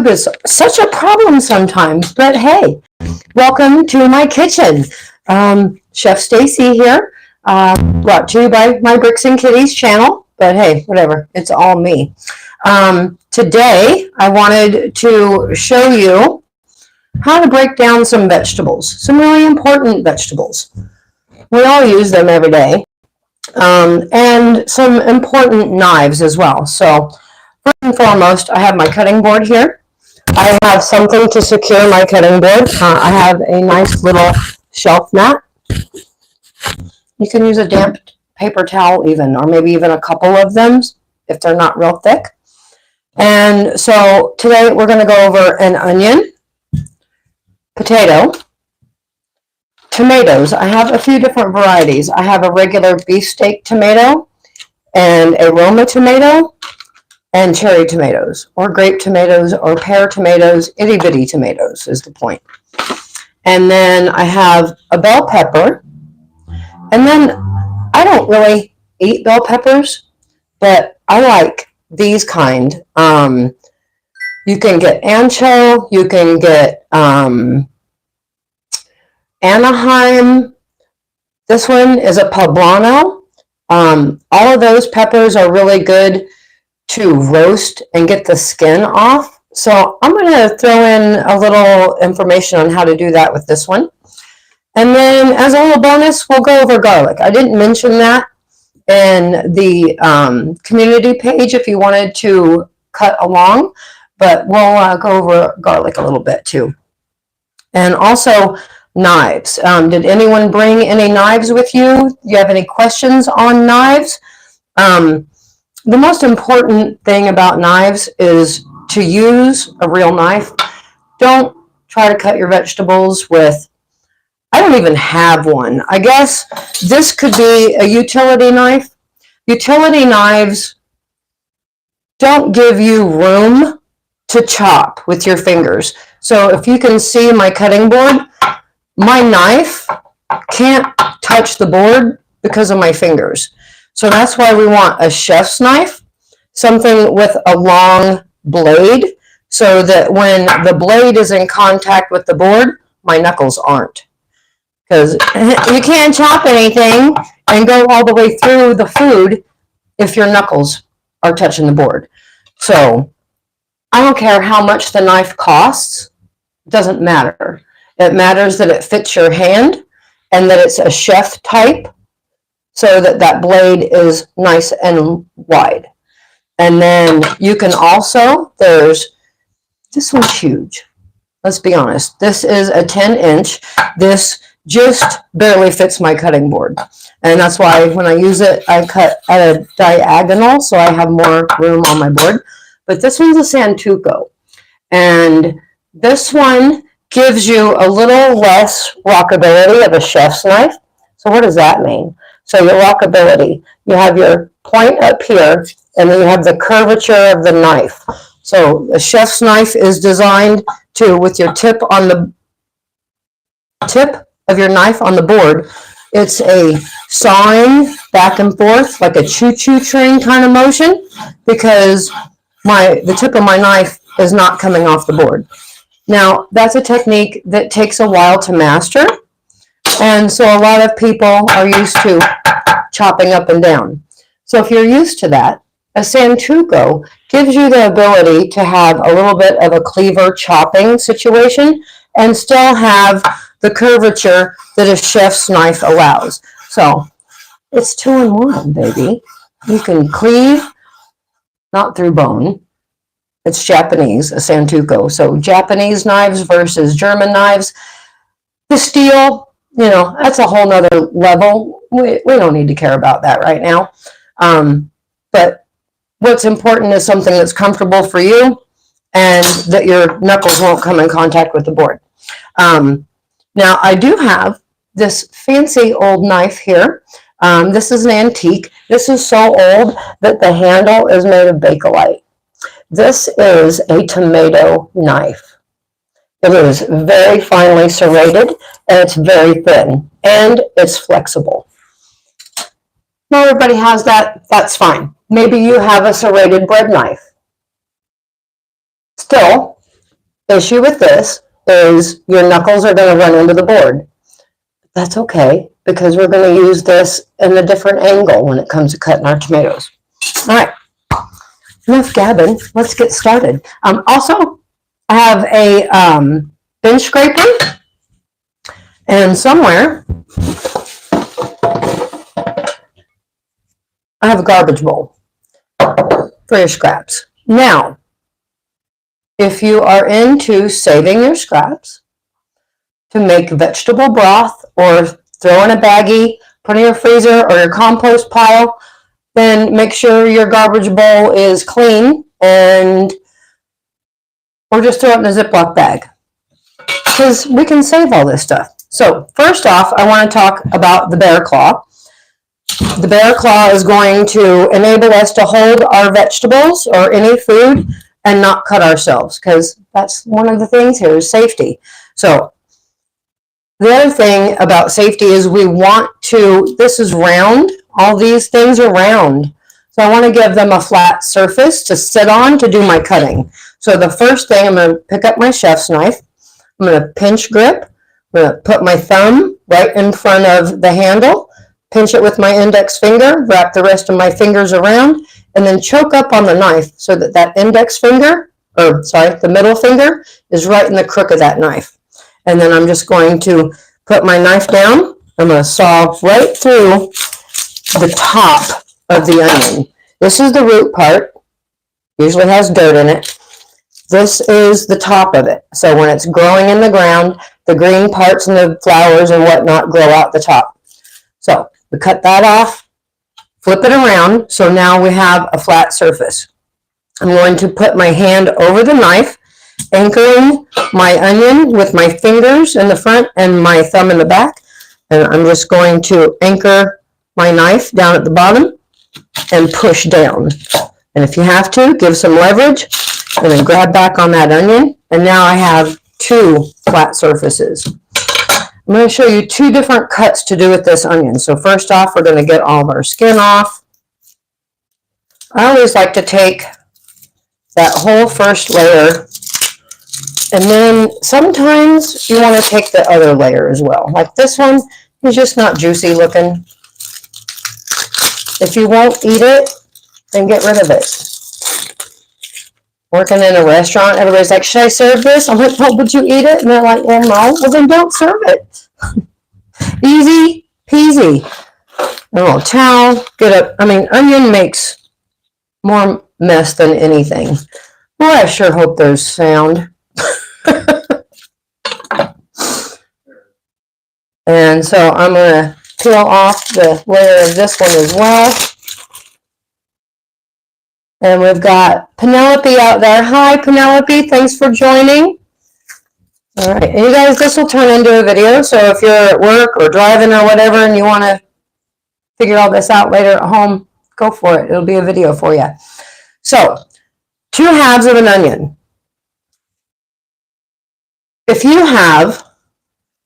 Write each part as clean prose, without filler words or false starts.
It's such a problem sometimes, but hey, welcome to my kitchen. Chef Stacy here, brought to you by my Bricks and Kitties channel, but hey, whatever, it's all me. Today, I wanted to show you how to break down some vegetables, some really important vegetables. We all use them every day, and some important knives as well. So, first and foremost, I have my cutting board here. I have something to secure my cutting board. I have a nice little shelf mat. You can use a damp paper towel even, or maybe even a couple of them if they're not real thick. And so today we're going to go over an onion, potato, tomatoes. I have a few different varieties. I have a regular beefsteak tomato and a Roma tomato, and cherry tomatoes, or grape tomatoes, or pear tomatoes, itty bitty tomatoes is the point. And then I have a bell pepper. And then I don't really eat bell peppers, but I like these kind. You can get ancho, you can get Anaheim. This one is a poblano. All of those peppers are really good to roast and get the skin off. So I'm going to throw in a little information on how to do that with this one. And then as a little bonus, we'll go over garlic. I didn't mention that in the community page if you wanted to cut along, but we'll go over garlic a little bit too. And also knives. Did anyone bring any knives with you? Do you have any questions on knives? The most important thing about knives is to use a real knife. Don't try to cut your vegetables with, I don't even have one. I guess this could be a utility knife. Utility knives don't give you room to chop with your fingers. So if you can see my cutting board, my knife can't touch the board because of my fingers. So that's why we want a chef's knife, something with a long blade, so that when the blade is in contact with the board, my knuckles aren't. Because you can't chop anything and go all the way through the food if your knuckles are touching the board. So I don't care how much the knife costs, it doesn't matter. It matters that it fits your hand and that it's a chef type, so that that blade is nice and wide. And then you can also, this one's huge. Let's be honest. This is a 10-inch. This just barely fits my cutting board. And that's why when I use it, I cut at a diagonal, so I have more room on my board. But this one's a Santuco. And this one gives you a little less rockability of a chef's knife. So what does that mean? So your rockability, you have your point up here, and then you have the curvature of the knife. So a chef's knife is designed to, with your tip on the tip of your knife on the board, it's a sawing back and forth like a choo-choo train kind of motion, because the tip of my knife is not coming off the board. Now, that's a technique that takes a while to master. And so a lot of people are used to chopping up and down. So if you're used to that, a Santuco gives you the ability to have a little bit of a cleaver chopping situation and still have the curvature that a chef's knife allows. So it's 2-in-1, baby. You can cleave, not through bone. It's Japanese, a Santuco. So Japanese knives versus German knives. The steel, that's a whole nother level. We don't need to care about that right now. But what's important is something that's comfortable for you and that your knuckles won't come in contact with the board. Now, I do have this fancy old knife here. This is an antique. This is so old that the handle is made of Bakelite. This is a tomato knife. It is very finely serrated, and it's very thin, and it's flexible. Not everybody has that. That's fine. Maybe you have a serrated bread knife. Still, issue with this is your knuckles are going to run into the board. That's okay, because we're going to use this in a different angle when it comes to cutting our tomatoes. All right, enough gabbing. Let's get started. Also, I have a bench scraper, and somewhere I have a garbage bowl for your scraps. Now, if you are into saving your scraps to make vegetable broth or throw in a baggie, put in your freezer or your compost pile, then make sure your garbage bowl is clean, and or just throw it in a Ziploc bag, because we can save all this stuff. So first off, I want to talk about the bear claw. The bear claw is going to enable us to hold our vegetables or any food and not cut ourselves, because that's one of the things here is safety. So the other thing about safety is we want to, this is round, all these things are round. So I want to give them a flat surface to sit on to do my cutting. So the first thing, I'm going to pick up my chef's knife. I'm going to pinch grip. I'm going to put my thumb right in front of the handle, pinch it with my index finger, wrap the rest of my fingers around, and then choke up on the knife so that that index finger, or sorry, the middle finger is right in the crook of that knife. And then I'm just going to put my knife down. I'm going to saw right through the top of the onion. This is the root part. Usually has dirt in it. This is the top of it. So when it's growing in the ground, the green parts and the flowers and whatnot grow out the top. So we cut that off, flip it around. So now we have a flat surface. I'm going to put my hand over the knife, anchoring my onion with my fingers in the front and my thumb in the back. And I'm just going to anchor my knife down at the bottom and push down. And if you have to, give some leverage and then grab back on that onion. And now I have two flat surfaces. I'm going to show you two different cuts to do with this onion. So first off, we're going to get all of our skin off. I always like to take that whole first layer, and then sometimes you want to take the other layer as well. Like this one is just not juicy looking. If you won't eat it, then get rid of it. Working in a restaurant, everybody's like, should I serve this? I'm like, oh, would you eat it? And they're like, well, no. Well, then don't serve it. Easy peasy. A little towel, get up. I mean, onion makes more mess than anything. Well, I sure hope there's sound. And so I'm going to peel off the layer of this one as well. And we've got Penelope out there. Hi, Penelope. Thanks for joining. All right. And you guys, this will turn into a video. So if you're at work or driving or whatever and you want to figure all this out later at home, go for it. It'll be a video for you. So 2 halves of an onion. If you have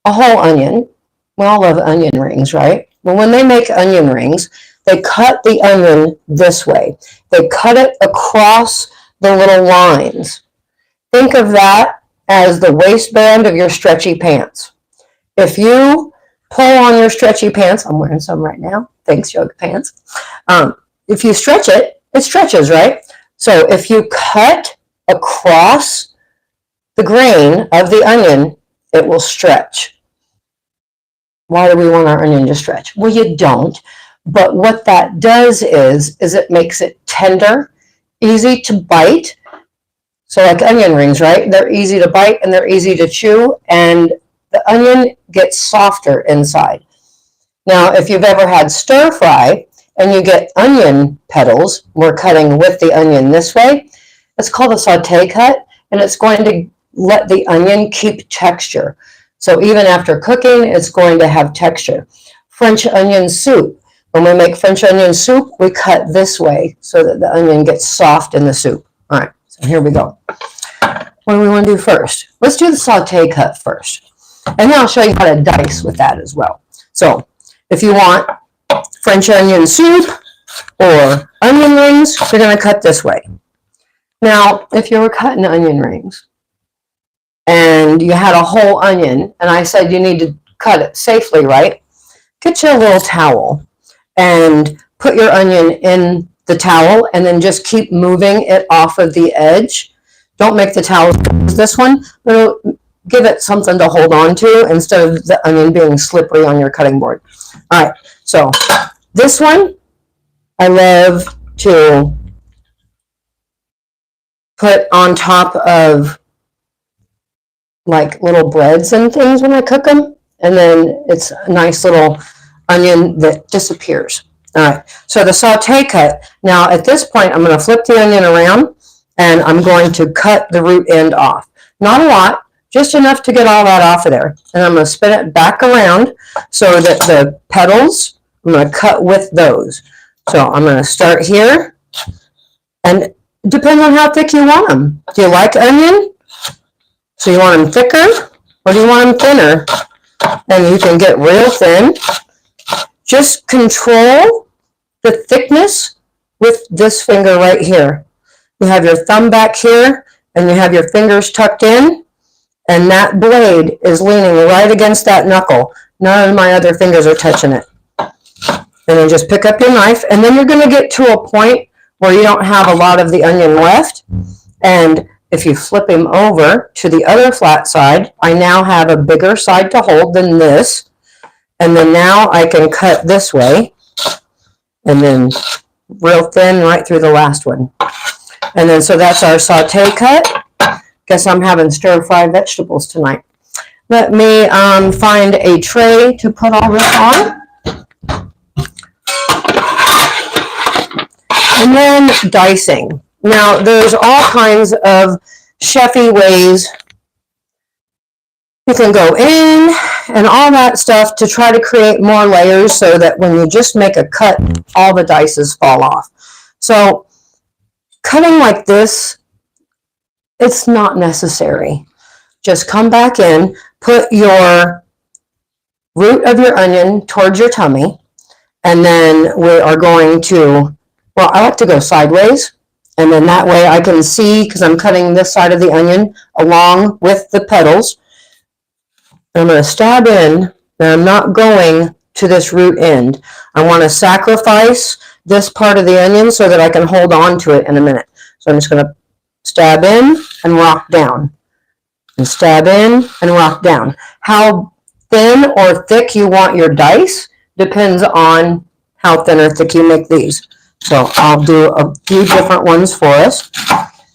a whole onion, we all love onion rings, right? Well, when they make onion rings, they cut the onion this way. They cut it across the little lines. Think of that as the waistband of your stretchy pants. If you pull on your stretchy pants, I'm wearing some right now, thanks yoga pants. If you stretch it, it stretches, right? So if you cut across the grain of the onion, it will stretch. Why do we want our onion to stretch? Well, you don't. But what that does is it makes it tender, easy to bite. So like onion rings, right? They're easy to bite and they're easy to chew, and the onion gets softer inside. Now, if you've ever had stir fry and you get onion petals, we're cutting with the onion this way, it's called a saute cut, and it's going to let the onion keep texture. So even after cooking, it's going to have texture. French onion soup. When we make French onion soup, we cut this way so that the onion gets soft in the soup. All right, so here we go. What do we want to do first? Let's do the saute cut first. And then I'll show you how to dice with that as well. So if you want French onion soup or onion rings, you're going to cut this way. Now, if you were cutting onion rings, and you had a whole onion, and I said you need to cut it safely, right? Get you a little towel and put your onion in the towel, and then just keep moving it off of the edge. Don't make the towel this one, but it'll give it something to hold on to instead of the onion being slippery on your cutting board. All right, so this one I love to put on top of like little breads and things when I cook them, and then it's a nice little onion that disappears. All right, so the saute cut. Now at this point, I'm going to flip the onion around, and I'm going to cut the root end off. Not a lot, just enough to get all that off of there. And I'm going to spin it back around so that the petals, I'm going to cut with those. So I'm going to start here, and depends on how thick you want them. Do you like onion? So you want them thicker, or do you want them thinner? And you can get real thin. Just control the thickness with this finger right here. You have your thumb back here, and you have your fingers tucked in, and that blade is leaning right against that knuckle. None of my other fingers are touching it. And then just pick up your knife, and then you're going to get to a point where you don't have a lot of the onion left. And if you flip him over to the other flat side, I now have a bigger side to hold than this. And then now I can cut this way, and then real thin right through the last one. And then so that's our saute cut. Guess I'm having stir-fried vegetables tonight. Let me find a tray to put all this on. And then dicing. Now, there's all kinds of chefy ways you can go in and all that stuff to try to create more layers so that when you just make a cut, all the dices fall off. So cutting like this, it's not necessary. Just come back in, put your root of your onion towards your tummy, and then we are going to, well, I like to go sideways, and then that way I can see, because I'm cutting this side of the onion along with the petals. I'm going to stab in, and I'm not going to this root end. I want to sacrifice this part of the onion so that I can hold on to it in a minute. So I'm just going to stab in and rock down, and stab in and rock down. How thin or thick you want your dice depends on how thin or thick you make these. So I'll do a few different ones for us.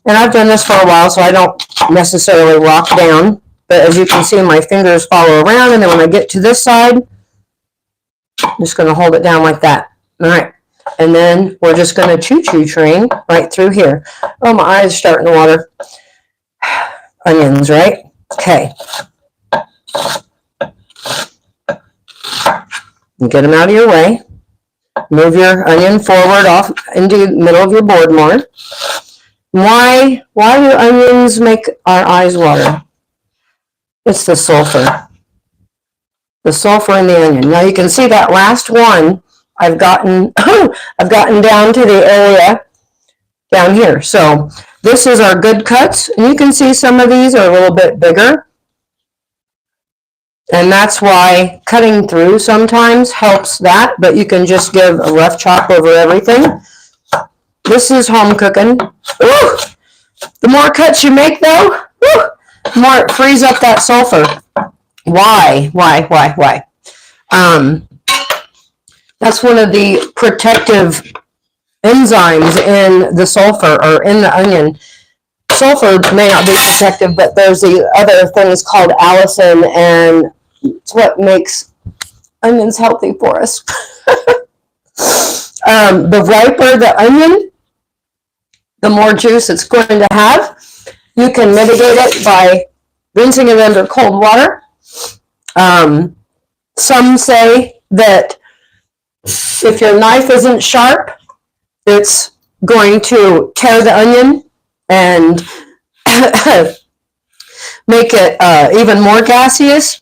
And I've done this for a while, so I don't necessarily rock down. But as you can see, my fingers follow around, and then when I get to this side, I'm just going to hold it down like that. All right. And then we're just going to choo-choo train right through here. Oh, my eyes are starting to water. Onions, right? Okay. Get them out of your way. Move your onion forward off into the middle of your board more. Why do onions make our eyes water? It's the sulfur. The sulfur in the onion. Now you can see that last one I've gotten down to the area down here. So this is our good cuts, and you can see some of these are a little bit bigger. And that's why cutting through sometimes helps that, but you can just give a rough chop over everything. This is home cooking. Ooh, the more cuts you make though, the more it frees up that sulfur. Why? That's one of the protective enzymes in the sulfur, or in the onion. Sulfur may not be protective, but there's the other things called allicin, and it's what makes onions healthy for us. The riper the onion, the more juice it's going to have. You can mitigate it by rinsing it under cold water. Some say that if your knife isn't sharp, it's going to tear the onion and make it even more gaseous.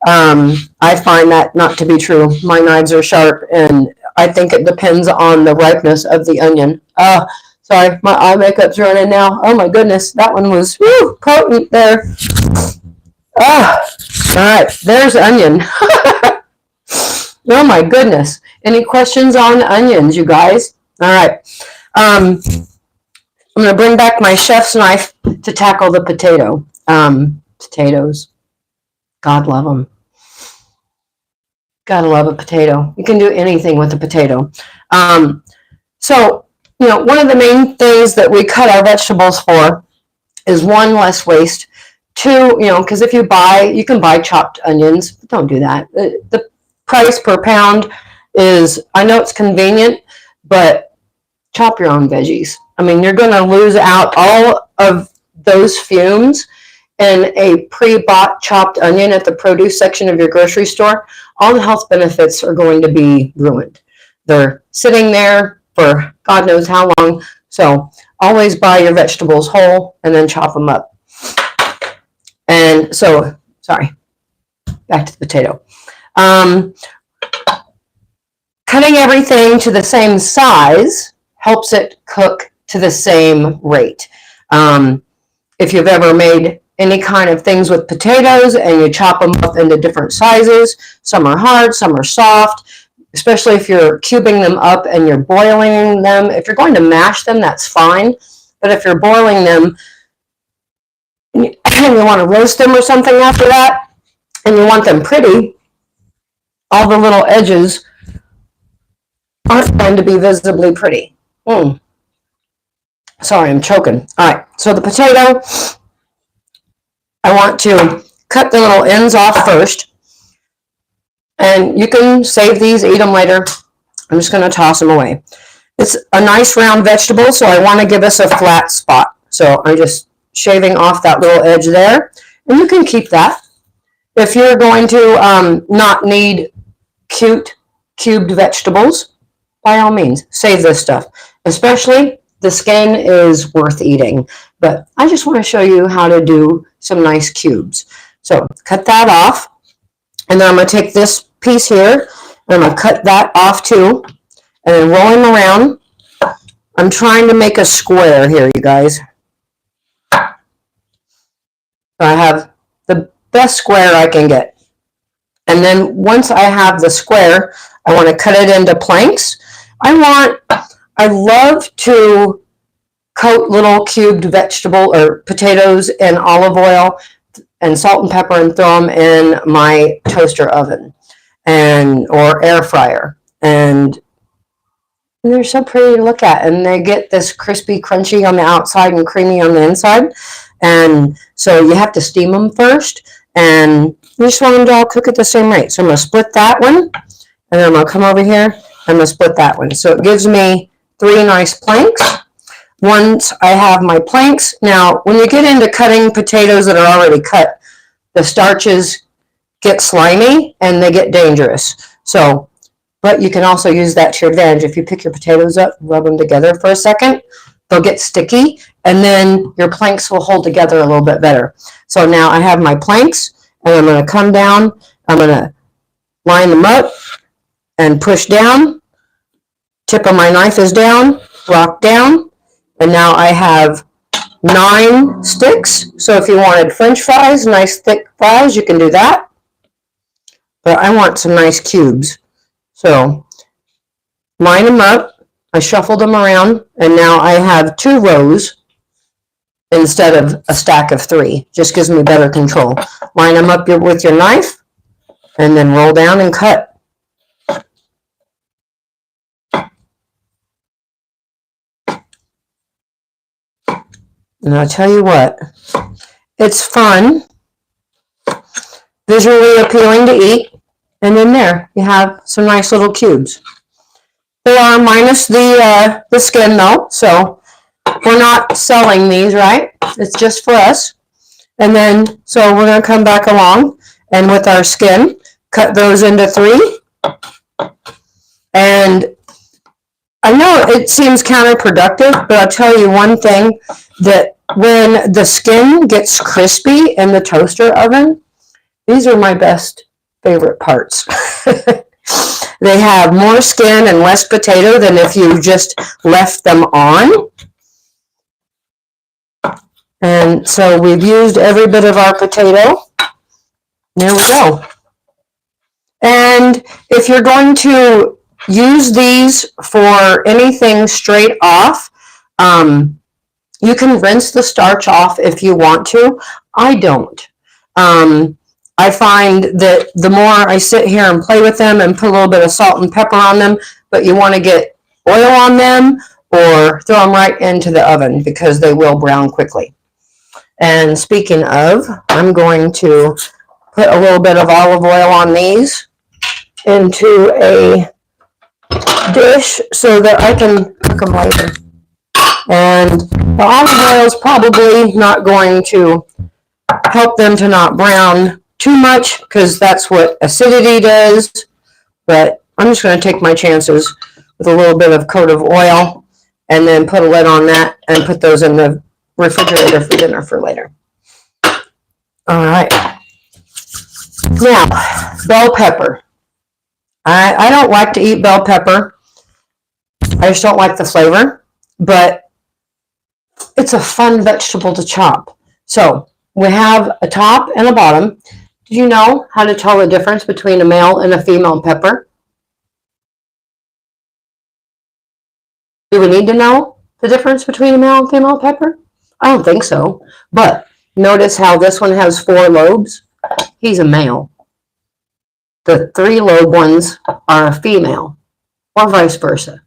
I find that not to be true. My knives are sharp, and I think it depends on the ripeness of the onion. Sorry, my eye makeup's running now. Oh my goodness, that one was potent there. Ah, all right, there's onion. Oh my goodness. Any questions on onions, you guys? All right. I'm going to bring back my chef's knife to tackle the potatoes. God love them. Gotta love a potato. You can do anything with a potato. So, one of the main things that we cut our vegetables for is one, less waste. Two, because if you can buy chopped onions, but don't do that. The price per pound is, I know it's convenient, but chop your own veggies. I mean, you're going to lose out all of those fumes in a pre-bought chopped onion at the produce section of your grocery store. All the health benefits are going to be ruined. They're sitting there for God knows how long. So always buy your vegetables whole and then chop them up. And so, sorry, back to the potato. Cutting everything to the same size helps it cook to the same rate. If you've ever made any kind of things with potatoes and you chop them up into different sizes, some are hard, some are soft, especially if you're cubing them up and you're boiling them. If you're going to mash them, that's fine. But if you're boiling them and you want to roast them or something after that, and you want them pretty, all the little edges aren't going to be visibly pretty. Sorry, I'm choking. All right, so the potato, I want to cut the little ends off first. And you can save these, eat them later. I'm just going to toss them away. It's a nice round vegetable, so I want to give us a flat spot. So I'm just shaving off that little edge there. And you can keep that. If you're going to not need cute cubed vegetables, by all means, save this stuff. Especially the skin is worth eating. But I just want to show you how to do some nice cubes. So cut that off. And then I'm going to take this piece here, and I'm going to cut that off too, and then roll them around. I'm trying to make a square here, you guys. So I have the best square I can get. And then once I have the square, I want to cut it into planks. I love to coat little cubed vegetable or potatoes in olive oil and salt and pepper and throw them in my toaster oven or air fryer. And they're so pretty to look at. And they get this crispy, crunchy on the outside and creamy on the inside. And so you have to steam them first. And you just want them to all cook at the same rate. So I'm going to split that one. And then I'm going to come over here. I'm going to split that one. So it gives me 3 nice planks. Once I have my planks, now when you get into cutting potatoes that are already cut, the starches get slimy and they get dangerous. So, but you can also use that to your advantage. If you pick your potatoes up, rub them together for a second, they'll get sticky, and then your planks will hold together a little bit better. So now I have my planks, and I'm going to come down, I'm going to line them up and push down. Tip of my knife is down, rock down, and now I have 9 sticks. So if you wanted French fries, nice thick fries, you can do that. But I want some nice cubes. So line them up, I shuffled them around, and now I have 2 rows instead of a stack of 3. Just gives me better control. Line them up with your knife, and then roll down and cut. And I'll tell you what, it's fun, visually appealing to eat, and then there you have some nice little cubes. They are minus the skin though, so we're not selling these, right? It's just for us. And then, so we're going to come back along, and with our skin, cut those into 3. And I know it seems counterproductive, but I'll tell you one thing, that when the skin gets crispy in the toaster oven, these are my favorite parts. They have more skin and less potato than if you just left them on. And so we've used every bit of our potato. There we go. And if you're going to use these for anything straight off, you can rinse the starch off if you want to. I don't. I find that the more I sit here and play with them and put a little bit of salt and pepper on them, but you want to get oil on them or throw them right into the oven because they will brown quickly. And speaking of, I'm going to put a little bit of olive oil on these into a dish so that I can cook them later. And the olive oil is probably not going to help them to not brown too much because that's what acidity does. But I'm just going to take my chances with a little bit of coat of oil and then put a lid on that and put those in the refrigerator for dinner for later. All right. Now, bell pepper. I don't like to eat bell pepper. I just don't like the flavor, but it's a fun vegetable to chop. So we have a top and a bottom. Did you know how to tell the difference between a male and a female pepper? Do we need to know the difference between a male and female pepper? I don't think so. But notice how this one has 4 lobes. He's a male. The 3 lobe ones are a female, or vice versa.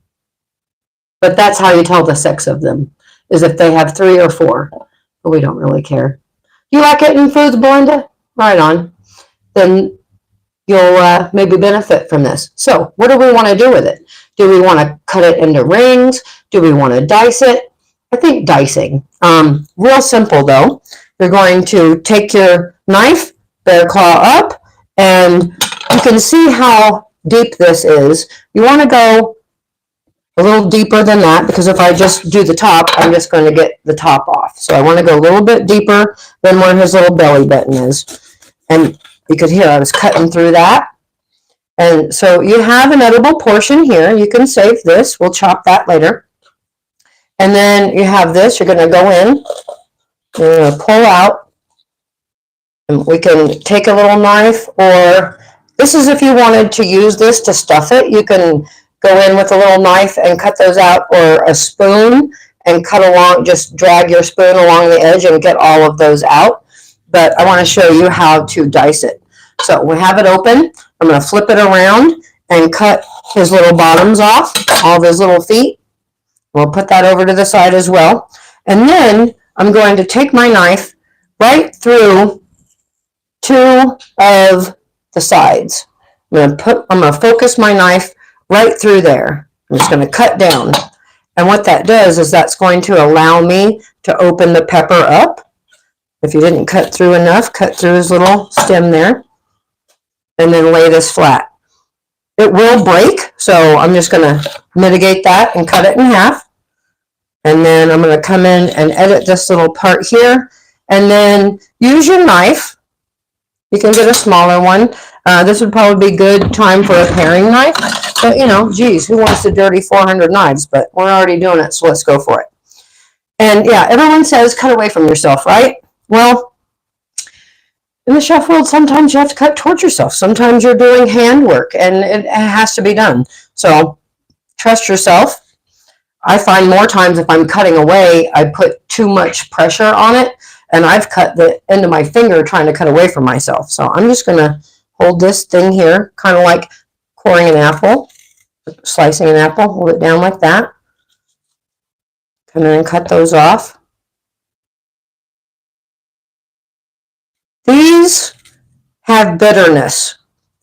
But that's how you tell the sex of them, is if they have 3 or 4. But we don't really care. You like eating foods, Belinda? Right on. Then you'll maybe benefit from this. So what do we want to do with it? Do we want to cut it into rings? Do we want to dice it? I think dicing. Real simple though. You're going to take your knife, bear claw up, and you can see how deep this is. You want to go a little deeper than that because if I just do the top, I'm just going to get the top off. So I want to go a little bit deeper than where his little belly button is. And you could hear I was cutting through that. And so you have an edible portion here. You can save this. We'll chop that later. And then you have this. You're going to go in. You're going to pull out. And we can take a little knife, or this is if you wanted to use this to stuff it. You can go in with a little knife and cut those out, or a spoon and cut along, just drag your spoon along the edge and get all of those out. But I want to show you how to dice it. So we have it open. I'm going to flip it around and cut his little bottoms off, all of his little feet. We'll put that over to the side as well. And then I'm going to take my knife right through 2 of the sides. I'm going to focus my knife right through there. I'm just going to cut down. And what that does is that's going to allow me to open the pepper up. If you didn't cut through enough, cut through his little stem there. And then lay this flat. It will break, so I'm just going to mitigate that and cut it in half. And then I'm going to come in and edit this little part here. And then use your knife. You can get a smaller one. This would probably be good time for a paring knife. But, you know, geez, who wants to dirty 400 knives? But we're already doing it, so let's go for it. And, yeah, everyone says cut away from yourself, right? Well, in the chef world, sometimes you have to cut towards yourself. Sometimes you're doing handwork, and it has to be done. So trust yourself. I find more times if I'm cutting away, I put too much pressure on it, and I've cut the end of my finger trying to cut away from myself. So I'm just going to hold this thing here, kind of like coring an apple, slicing an apple, hold it down like that. Come in and cut those off. These have bitterness,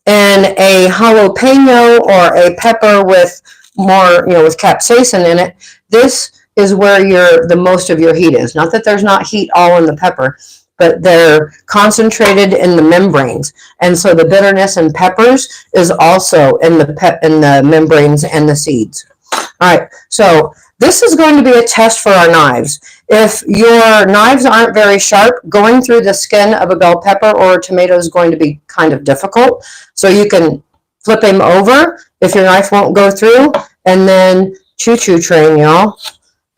and a jalapeno or a pepper with more, with capsaicin in it, this is where the most of your heat is. Not that there's not heat all in the pepper, but they're concentrated in the membranes. And so the bitterness in peppers is also in the membranes and the seeds. All right, so this is going to be a test for our knives. If your knives aren't very sharp, going through the skin of a bell pepper or a tomato is going to be kind of difficult. So you can flip him over if your knife won't go through, and then choo-choo train, y'all.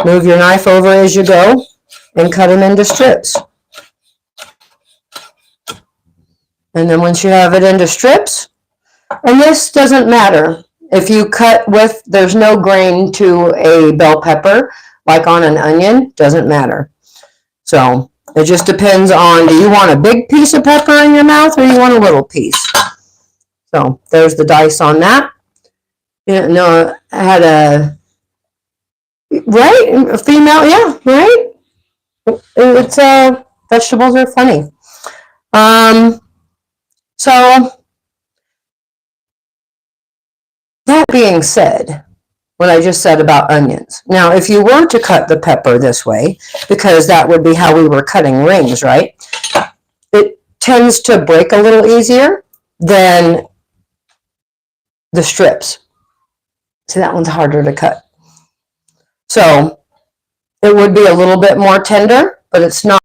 Move your knife over as you go. and cut them into strips. And then once you have it into strips, and this doesn't matter. If you cut with, there's no grain to a bell pepper, like on an onion, doesn't matter. So it just depends on, do you want a big piece of pepper in your mouth or you want a little piece? So there's the dice on that. You know, I had a, right? A female, yeah, right? It's, vegetables are funny. So that being said, what I just said about onions. Now, if you were to cut the pepper this way, because that would be how we were cutting rings, right? It tends to break a little easier than the strips. See, that one's harder to cut. So it would be a little bit more tender, but it's not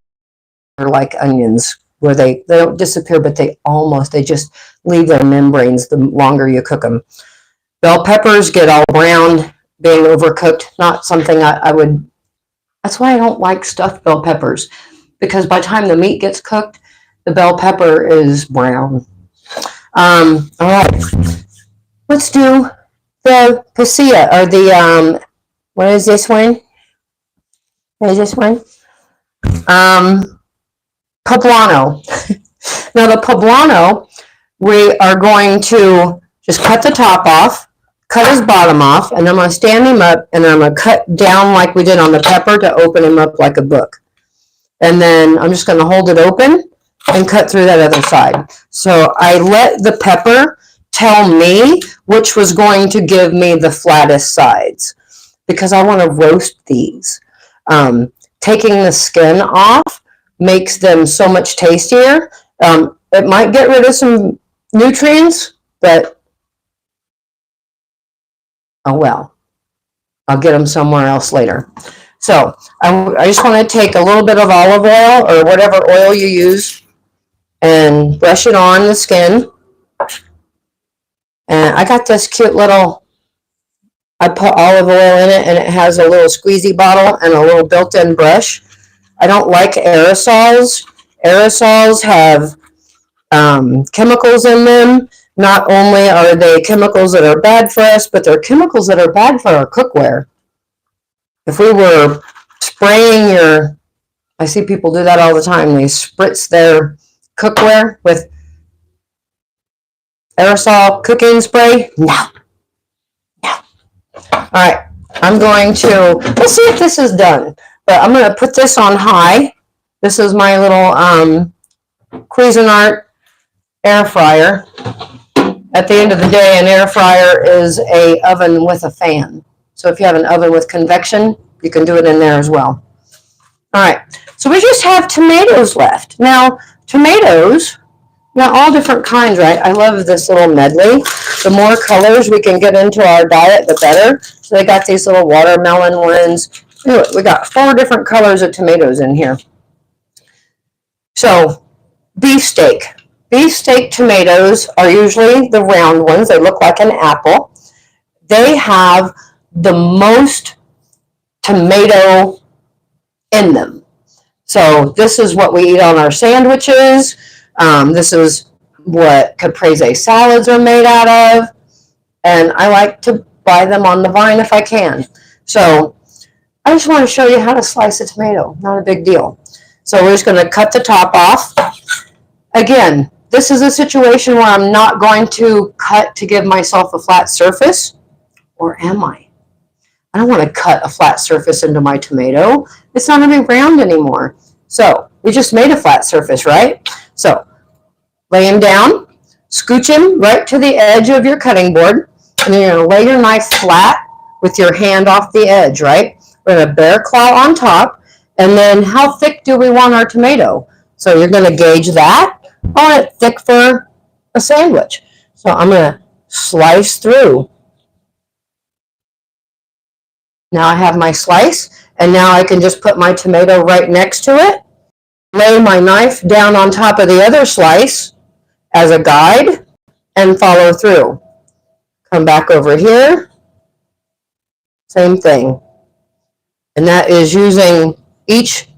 like onions where they don't disappear, but they just leave their membranes the longer you cook them. Bell peppers get all brown, being overcooked, not something I would, that's why I don't like stuffed bell peppers, because by the time the meat gets cooked, the bell pepper is brown. All right, let's do the pasilla, or the, what is this one? What is this one? Poblano. Now the poblano, we are going to just cut the top off, cut his bottom off, and I'm going to stand him up, and I'm going to cut down like we did on the pepper to open him up like a book. And then I'm just going to hold it open and cut through that other side. So I let the pepper tell me which was going to give me the flattest sides, because I want to roast these. Taking the skin off makes them so much tastier. It might get rid of some nutrients, but oh well, I'll get them somewhere else later. So I just want to take a little bit of olive oil or whatever oil you use and brush it on the skin. And I got this cute little, I put olive oil in it, and it has a little squeezy bottle and a little built-in brush. I don't like aerosols. Aerosols have chemicals in them. Not only are they chemicals that are bad for us, but they're chemicals that are bad for our cookware. If we were spraying your, I see people do that all the time. They spritz their cookware with aerosol cooking spray. No. All right, I'm going to, let's see if this is done. But I'm going to put this on high. This is my little Cuisinart air fryer. At the end of the day, an air fryer is an oven with a fan. So if you have an oven with convection, you can do it in there as well. All right, so we just have tomatoes left. Now, tomatoes, now all different kinds, right? I love this little medley. The more colors we can get into our diet, the better. So they got these little watermelon ones. We got 4 different colors of tomatoes in here. So, beefsteak. Beefsteak tomatoes are usually the round ones. They look like an apple. They have the most tomato in them. So this is what we eat on our sandwiches. This is what caprese salads are made out of. And I like to buy them on the vine if I can. So I just want to show you how to slice a tomato. Not a big deal. So we're just going to cut the top off. Again, this is a situation where I'm not going to cut to give myself a flat surface. Or am I? I don't want to cut a flat surface into my tomato. It's not going to be round anymore. So we just made a flat surface, right? So lay him down, scooch him right to the edge of your cutting board, and then you're going to lay your knife flat with your hand off the edge, right? We're going to bear claw on top, and then how thick do we want our tomato? So you're going to gauge that. I want it thick for a sandwich. So I'm going to slice through. Now I have my slice, and now I can just put my tomato right next to it, lay my knife down on top of the other slice as a guide, and follow through. Come back over here, same thing. And that is using each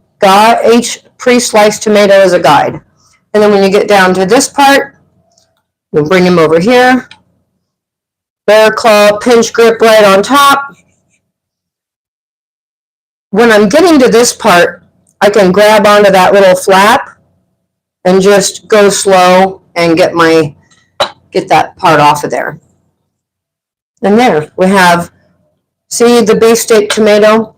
each pre-sliced tomato is a guide. And then when you get down to this part, we'll bring them over here. Bear claw, pinch grip right on top. When I'm getting to this part, I can grab onto that little flap and just go slow and get that part off of there. And there we have, see the beefsteak tomato,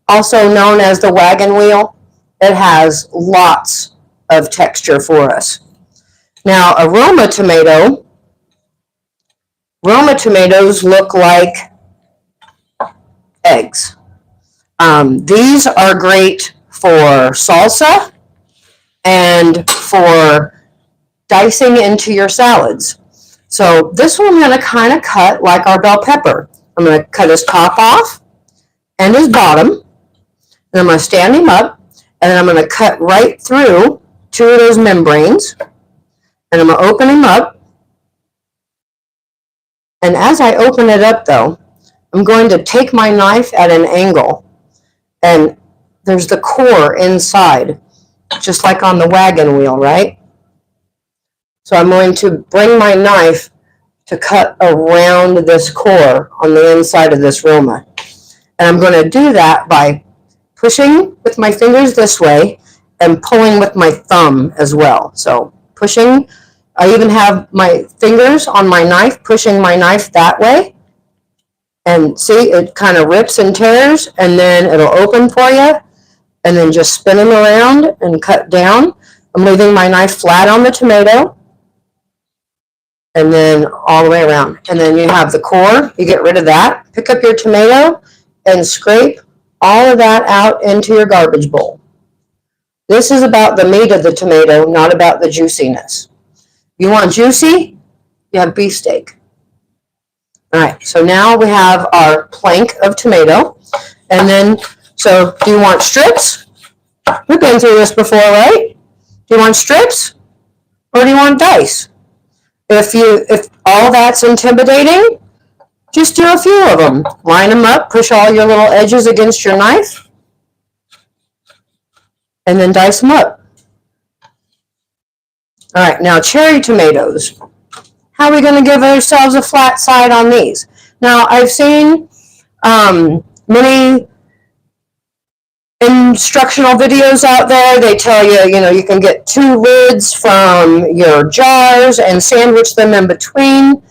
also known as the wagon wheel. It has lots of texture for us. Now, Roma tomatoes look like eggs. These are great for salsa and for dicing into your salads. So this one I'm going to kind of cut like our bell pepper. I'm going to cut his top off and his bottom, and I'm going to stand him up, and then I'm going to cut right through 2 of those membranes, and I'm going to open him up. And as I open it up, though, I'm going to take my knife at an angle, and there's the core inside, just like on the wagon wheel, right? So I'm going to bring my knife to cut around this core on the inside of this Roma. And I'm going to do that by pushing with my fingers this way and pulling with my thumb as well. So pushing, I even have my fingers on my knife, pushing my knife that way. And see, it kind of rips and tears, and then it'll open for you. And then just spin them around and cut down. I'm leaving my knife flat on the tomato, and then all the way around. And then you have the core, you get rid of that. Pick up your tomato and scrape all of that out into your garbage bowl. This is about the meat of the tomato, not about the juiciness. You want juicy? You have beefsteak. All right, so now we have our plank of tomato. And then, so do you want strips? We've been through this before, right? Do you want strips or do you want dice? If all that's intimidating, just do a few of them. Line them up, push all your little edges against your knife, and then dice them up. All right, now cherry tomatoes. How are we going to give ourselves a flat side on these? Now, I've seen many instructional videos out there. They tell you, you can get 2 lids from your jars and sandwich them in between,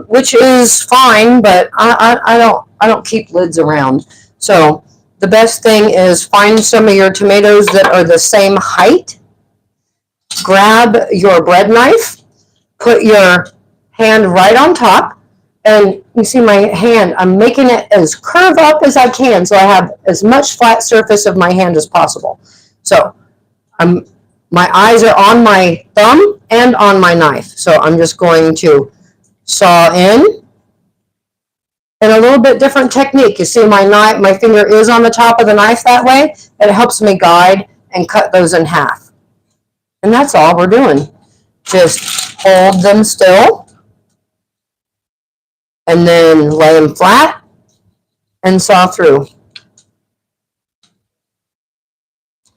which is fine, but I don't keep lids around. So the best thing is find some of your tomatoes that are the same height. Grab your bread knife, put your hand right on top, and you see my hand, I'm making it as curved up as I can so I have as much flat surface of my hand as possible. So my eyes are on my thumb and on my knife. So I'm just going to saw in. And a little bit different technique. You see my finger is on the top of the knife that way. It helps me guide and cut those in half. And that's all we're doing. Just hold them still. And then lay them flat and saw through.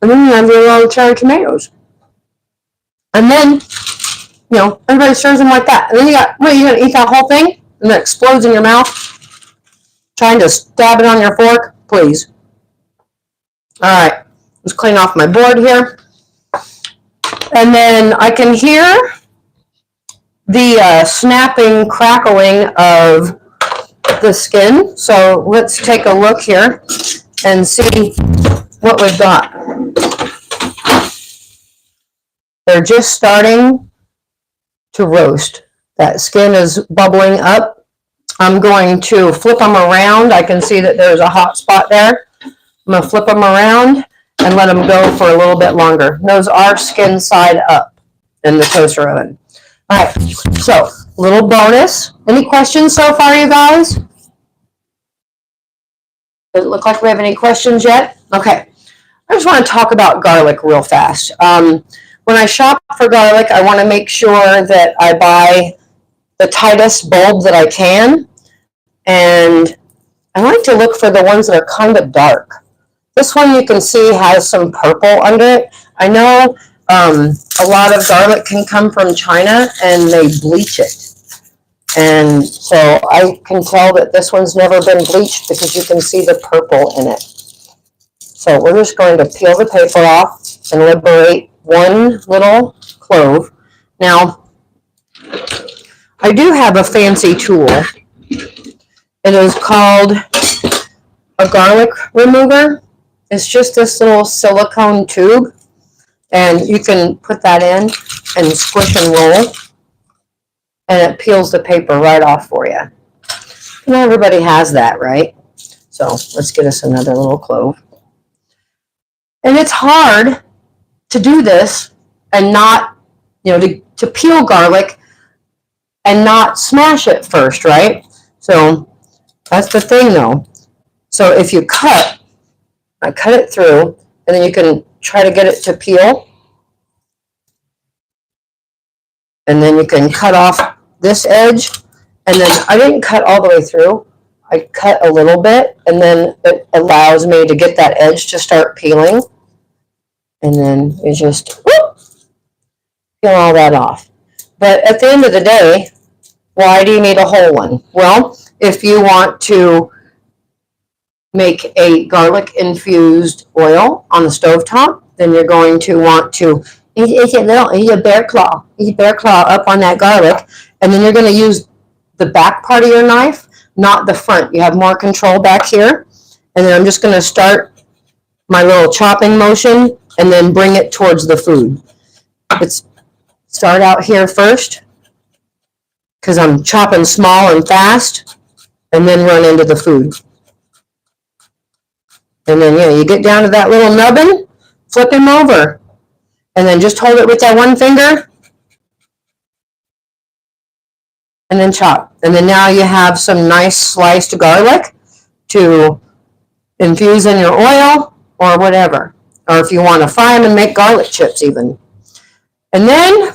And then you have your little cherry tomatoes. And then, everybody serves them like that. And then you're going to eat that whole thing? And it explodes in your mouth? Trying to stab it on your fork? Please. All right. Let's clean off my board here. And then I can hear the snapping, crackling of the skin. So let's take a look here and see what we've got. They're just starting to roast. That skin is bubbling up. I'm going to flip them around. I can see that there's a hot spot there. I'm going to flip them around and let them go for a little bit longer. Those are skin side up in the toaster oven. All right, so little bonus. Any questions so far, you guys? Doesn't look like we have any questions yet. Okay, I just want to talk about garlic real fast. When I shop for garlic, I want to make sure that I buy the tightest bulb that I can. And I like to look for the ones that are kind of dark. This one you can see has some purple under it. I know a lot of garlic can come from China and they bleach it. And so I can tell that this one's never been bleached because you can see the purple in it. So we're just going to peel the paper off and liberate one little clove. Now, I do have a fancy tool. It is called a garlic remover. It's just this little silicone tube, and you can put that in and squish and roll, and it peels the paper right off for you. Not everybody has that, right? So let's get us another little clove. And it's hard to do this and not, to peel garlic and not smash it first, right? So that's the thing though. So if you I cut it through, and then you can try to get it to peel. And then you can cut off this edge. And then I didn't cut all the way through. I cut a little bit, and then it allows me to get that edge to start peeling. And then you just peel all that off. But at the end of the day, why do you need a whole one? Well, if you want to make a garlic infused oil on the stovetop, then you're going to want to eat a bear claw up on that garlic, and then you're going to use the back part of your knife, not the front. You have more control back here, and then I'm just going to start my little chopping motion and then bring it towards the food. Start out here first because I'm chopping small and fast, and then run into the food. And then, you get down to that little nubbin, flip him over, and then just hold it with that one finger, and then chop. And then now you have some nice sliced garlic to infuse in your oil or whatever. Or if you want to fry them and make garlic chips even. And then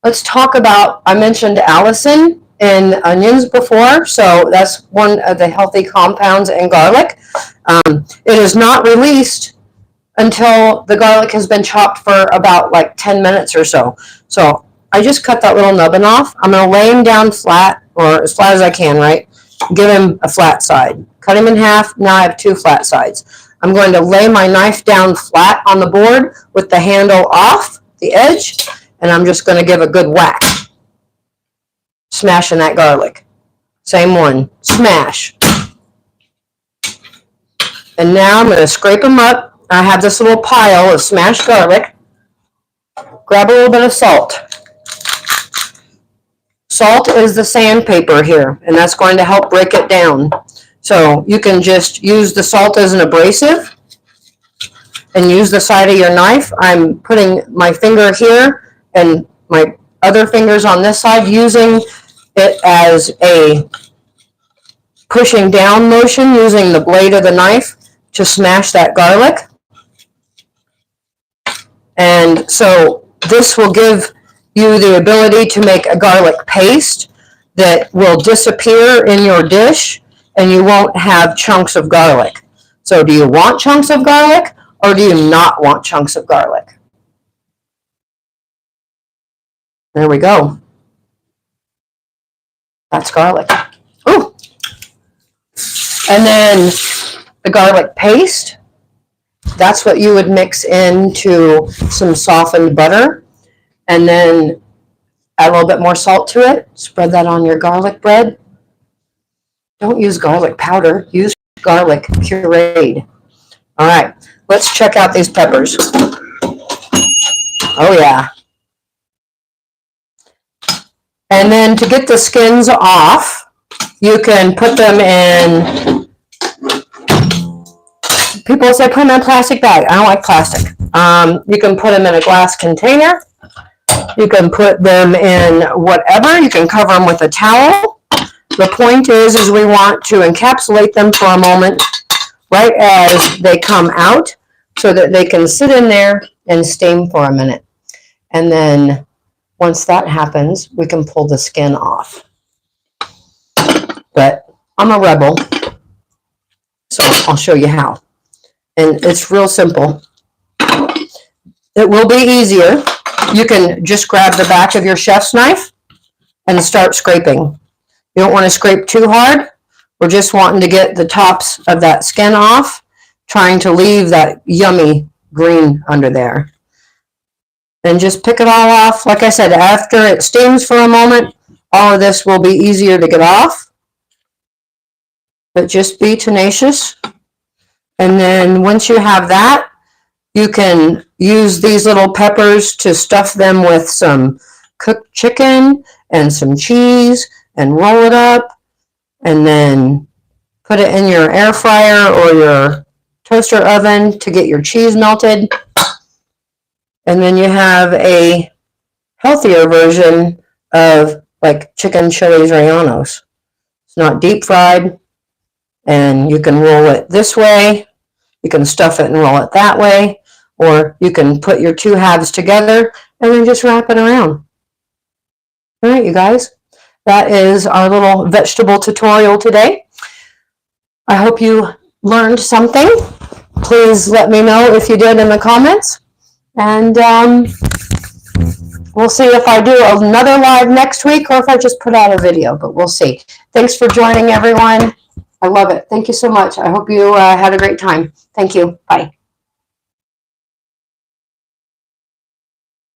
let's talk about, I mentioned allicin in onions before, so that's one of the healthy compounds in garlic. It is not released until the garlic has been chopped for about like 10 minutes or so. So I just cut that little nubbin off. I'm going to lay him down flat, or as flat as I can, right? Give him a flat side. Cut him in half. Now I have 2 flat sides. I'm going to lay my knife down flat on the board with the handle off the edge, and I'm just going to give a good whack. Smashing that garlic. Same one. Smash. And now I'm going to scrape them up. I have this little pile of smashed garlic. Grab a little bit of salt. Salt is the sandpaper here, and that's going to help break it down. So you can just use the salt as an abrasive and use the side of your knife. I'm putting my finger here and my other fingers on this side, using it as a pushing down motion, using the blade of the knife to smash that garlic. And so this will give you the ability to make a garlic paste that will disappear in your dish, and you won't have chunks of garlic. So do you want chunks of garlic, or do you not want chunks of garlic? There we go. That's garlic. Ooh. And then the garlic paste, that's what you would mix into some softened butter, and then add a little bit more salt to it. Spread that on your garlic bread. Don't use garlic powder. Use garlic pureed. All right, let's check out these peppers. Oh, yeah. And then to get the skins off, you can put them in, people say put them in a plastic bag. I don't like plastic. You can put them in a glass container. You can put them in whatever. You can cover them with a towel. The point is we want to encapsulate them for a moment right as they come out so that they can sit in there and steam for a minute. And then once that happens, we can pull the skin off. But I'm a rebel, so I'll show you how. And it's real simple. It will be easier. You can just grab the back of your chef's knife and start scraping. You don't want to scrape too hard. We're just wanting to get the tops of that skin off, trying to leave that yummy green under there. And just pick it all off. Like I said, after it steams for a moment, all of this will be easier to get off. But just be tenacious. And then once you have that, you can use these little peppers to stuff them with some cooked chicken and some cheese and roll it up and then put it in your air fryer or your toaster oven to get your cheese melted. And then you have a healthier version of like chicken chiles rellenos. It's not deep fried, and you can roll it this way. You can stuff it and roll it that way, or you can put your two halves together and then just wrap it around. All right, you guys, that is our little vegetable tutorial today. I hope you learned something. Please let me know if you did in the comments. And we'll see if I do another live next week or if I just put out a video, but we'll see. Thanks for joining, everyone. I love it. Thank you so much. I hope you had a great time. Thank you. Bye.